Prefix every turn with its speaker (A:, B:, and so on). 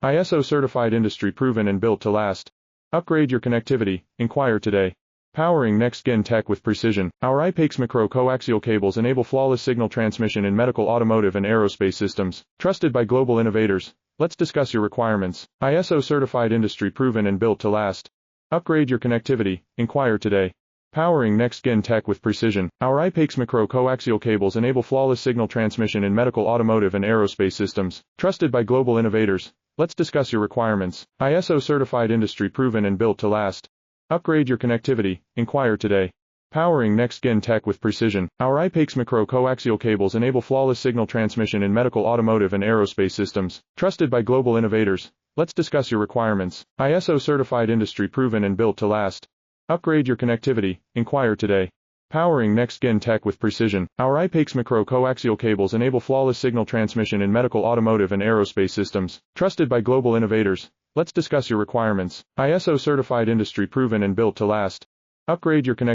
A: ISO certified, industry proven and built to last. Upgrade your connectivity. Inquire today. Powering next-gen tech with precision. Our IPAX micro coaxial cables enable flawless signal transmission in medical, automotive, and aerospace systems. Trusted by global innovators. Let's discuss your requirements. ISO certified, industry proven and built to last. Upgrade your connectivity. Inquire today. Powering next-gen tech with precision. Our IPAX micro coaxial cables enable flawless signal transmission in medical, automotive, and aerospace systems. Trusted by global innovators. Let's discuss your requirements. ISO certified, industry proven and built to last. Upgrade your connectivity. Inquire today. Powering next-gen tech with precision. Our IPAX micro coaxial cables enable flawless signal transmission in medical, automotive, and aerospace systems. Trusted by global innovators. Let's discuss your requirements. ISO certified, industry proven and built to last. Upgrade your connectivity. Inquire today. Powering next-gen tech with precision. Our IPAX micro coaxial cables enable flawless signal transmission in medical, automotive, and aerospace systems. Trusted by global innovators. Let's discuss your requirements. ISO certified, industry proven and built to last. Upgrade your connectivity.